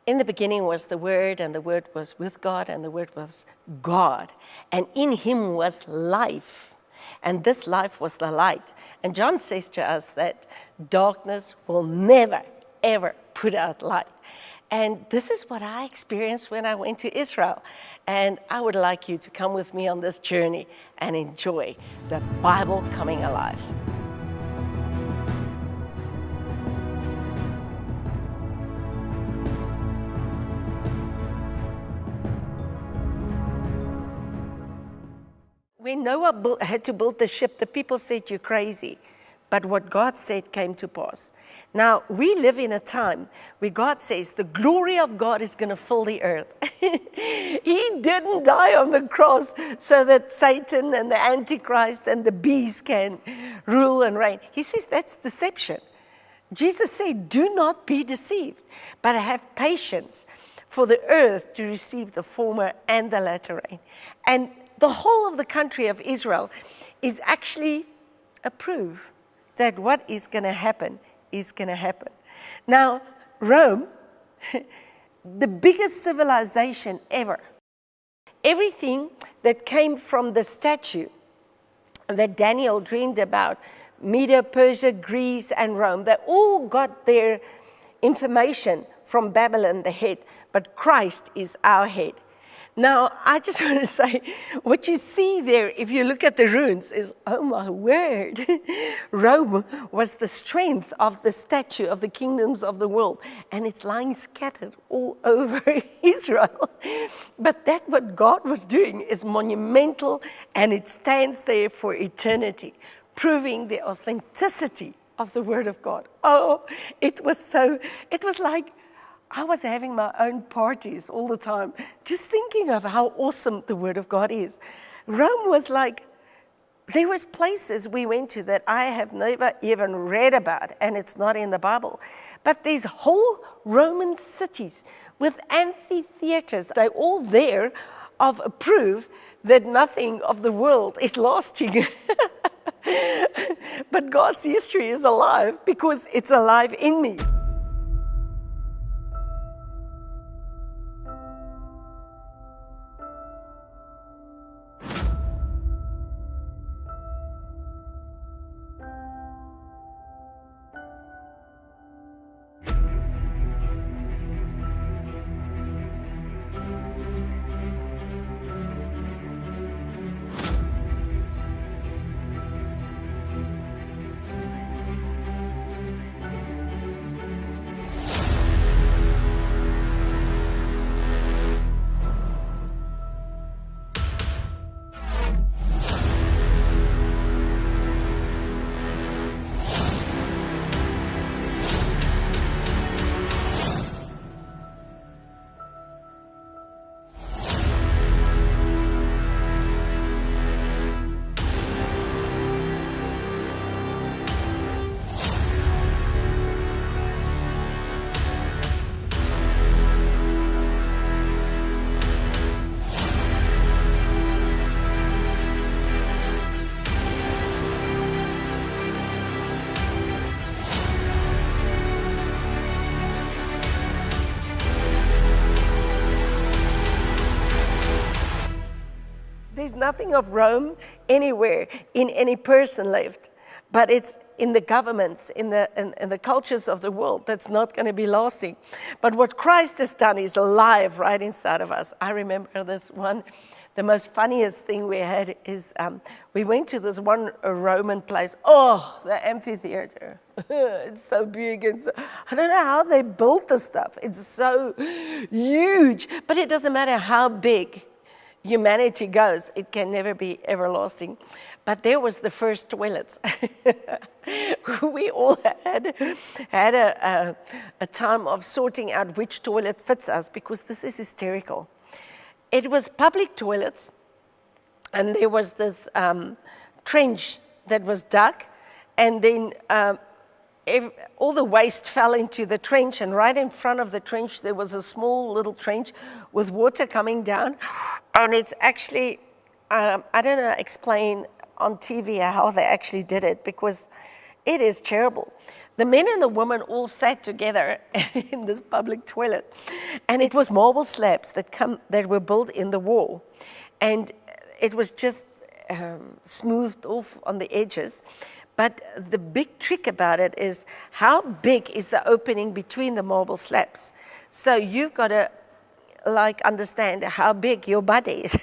In the beginning was the Word, and the Word was with God, and the Word was God. And in him was life, and this life was the light. And John says to us that darkness will never, ever put out light. And this is what I experienced when I went to Israel. And I would like you to come with me on this journey and enjoy the Bible coming alive. When Noah had to build the ship, the people said, "You're crazy." But what God said came to pass. Now, we live in a time where God says the glory of God is going to fill the earth. He didn't die on the cross so that Satan and the Antichrist and the beast can rule and reign. He says that's deception. Jesus said, "Do not be deceived, but have patience for the earth to receive the former and the latter rain." And the whole of the country of Israel is actually a proof that what is going to happen is going to happen. Now, Rome, the biggest civilization ever, everything that came from the statue that Daniel dreamed about, Media, Persia, Greece, and Rome, they all got their information from Babylon, the head, but Christ is our head. Now, I just want to say, what you see there, if you look at the ruins, is, oh my word, Rome was the strength of the statue of the kingdoms of the world, and it's lying scattered all over Israel. But that what God was doing is monumental, and it stands there for eternity, proving the authenticity of the Word of God. Oh, it was like, I was having my own parties all the time, just thinking of how awesome the Word of God is. Rome was like, there was places we went to that I have never even read about, and it's not in the Bible. But these whole Roman cities with amphitheaters, they're all there of a proof that nothing of the world is lasting. But God's history is alive because it's alive in me. There's nothing of Rome anywhere in any person left, but it's in the governments, in the cultures of the world that's not going to be lasting. But what Christ has done is alive right inside of us. I remember this one, the most funniest thing we had is we went to this one Roman place. Oh, the amphitheater. It's so big. I don't know how they built the stuff. It's so huge, but it doesn't matter how big humanity goes, it can never be everlasting. But there was the first toilets. We all had a time of sorting out which toilet fits us, because this is hysterical. It was public toilets, and there was this trench that was dug, and then all the waste fell into the trench, and right in front of the trench there was a small little trench with water coming down. And it's actually, I don't know, explain on TV how they actually did it, because It is terrible. The men and the women all sat together in this public toilet, and it was marble slabs that were built in the wall, and it was just smoothed off on the edges. But the big trick about it is how big is the opening between the marble slabs. So you've got to understand how big your butt is,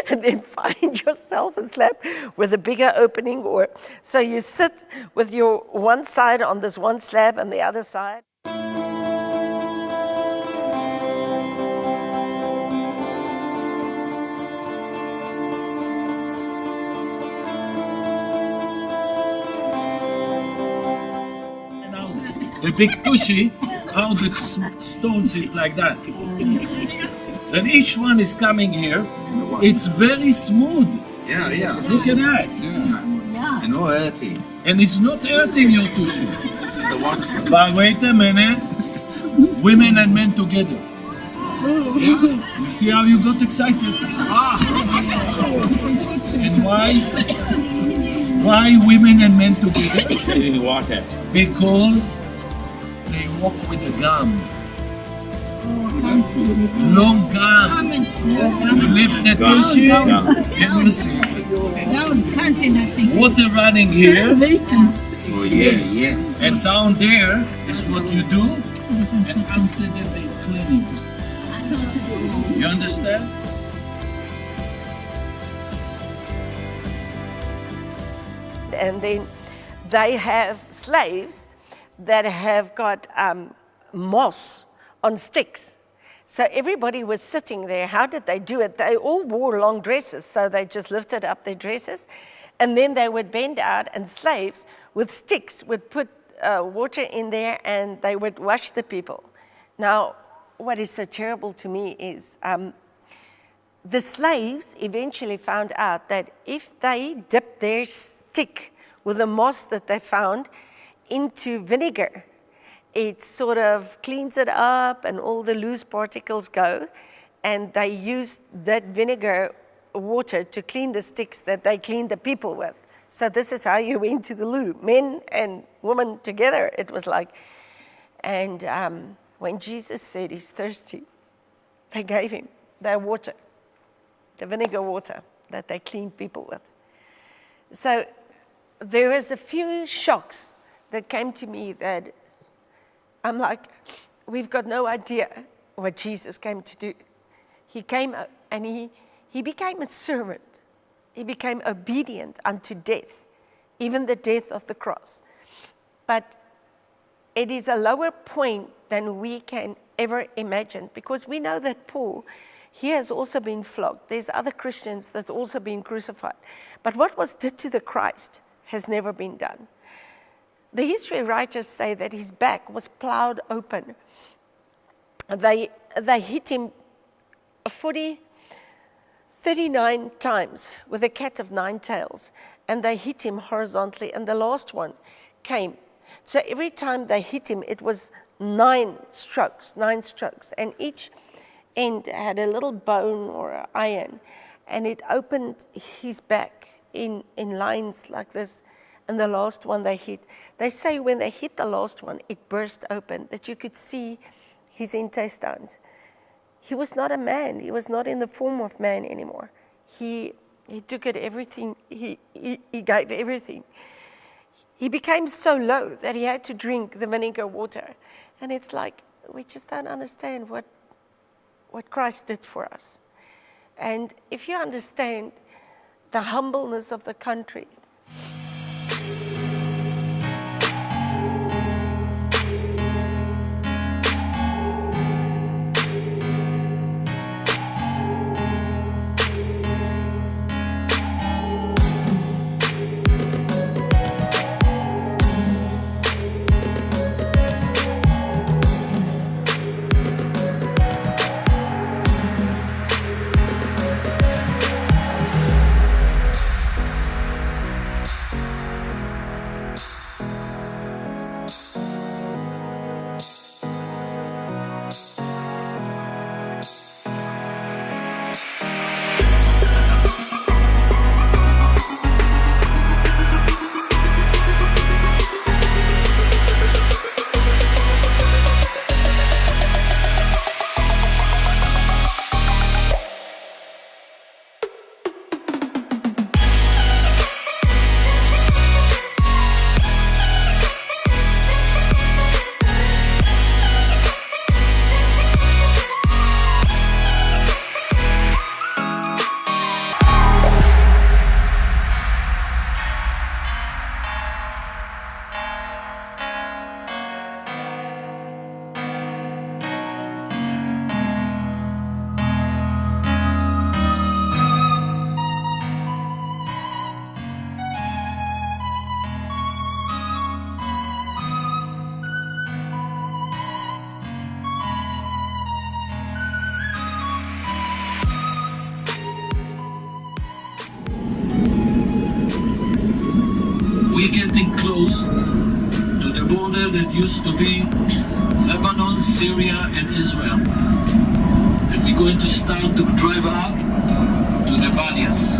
and then find yourself a slab with a bigger opening. Or so you sit with your one side on this one slab and the other side. The big tushy, how the stones is like that. And each one is coming here. It's very smooth. Yeah. Look at that. Yeah. And no earthy. And it's not hurting your tushy. But wait a minute. Women and men together. Yeah. You see how you got excited? And why? Why women and men together? Saving water. Because they walk with a gum. Can't see anything. Long gum. You lift the tushy, can you see? Down, can't see nothing. Water running here, Oh yeah. and down there is what you do, and after that they clean it. You understand? And then they have slaves that have got moss on sticks. So everybody was sitting there. How did they do it? They all wore long dresses, so they just lifted up their dresses, and then they would bend out, and slaves with sticks would put water in there, and they would wash the people. Now, what is so terrible to me is the slaves eventually found out that if they dipped their stick with the moss that they found into vinegar, it sort of cleans it up and all the loose particles go, and they used that vinegar water to clean the sticks that they cleaned the people with. So this is how you went to the loo, men and women together, it was like. And when Jesus said he's thirsty, they gave him their water, the vinegar water that they cleaned people with. So there was a few shocks that came to me that I'm like, we've got no idea what Jesus came to do. He came and he became a servant. He became obedient unto death, even the death of the cross. But it is a lower point than we can ever imagine, because we know that Paul, he has also been flogged. There's other Christians that's also been crucified. But what was done to the Christ has never been done. The history writers say that his back was plowed open. They hit him 39 times with a cat of 9 tails, and they hit him horizontally, and the last one came. So every time they hit him, it was 9 strokes, and each end had a little bone or an iron, and it opened his back in lines like this. And the last one they hit, they say when they hit the last one, it burst open, that you could see his intestines. He was not a man. He was not in the form of man anymore. He took it everything. He gave everything. He became so low that he had to drink the vinegar water. And it's like, we just don't understand what Christ did for us. And if you understand the humbleness of the country, we're getting close to the border that used to be Lebanon, Syria, and Israel. And we're going to start to drive up to the barriers.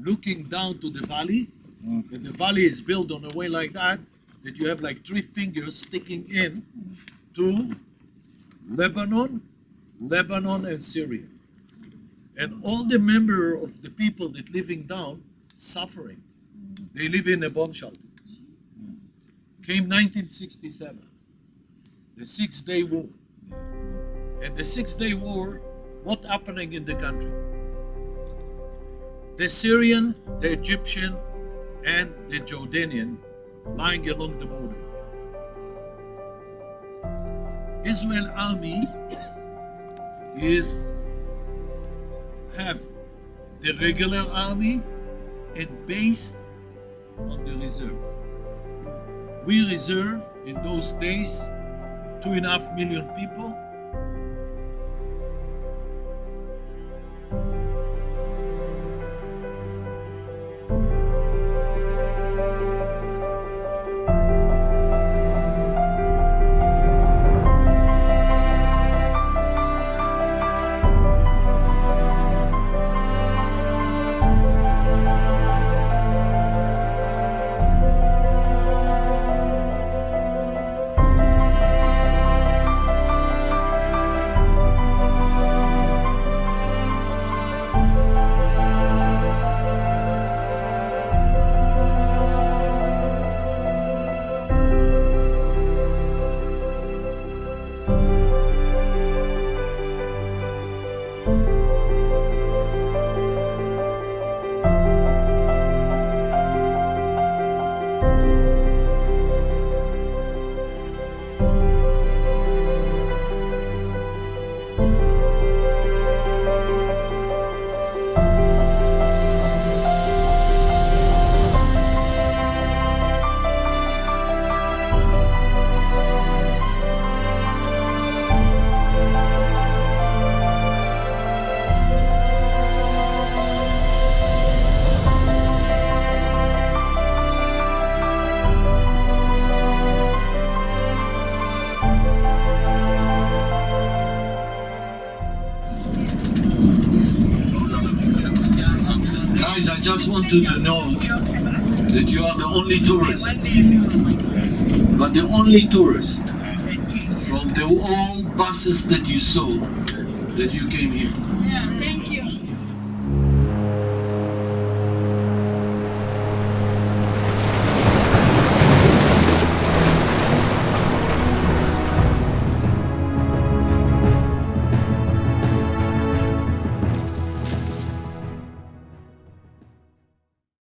Looking down to the valley, and the valley is built on a way like that you have like 3 fingers sticking in to Lebanon and Syria. And all the member of the people that living down suffering. They live in a bomb shelter. Came 1967, the 6-Day War. And the 6-Day War, what happening in the country? The Syrian, the Egyptian, and the Jordanian lying along the border. Israel army have the regular army and based on the reserve. We reserve in those days 2.5 million people. Guys, I just want you to know that you are the only tourist, but the only tourist from the all buses that you saw that you came here. Yeah,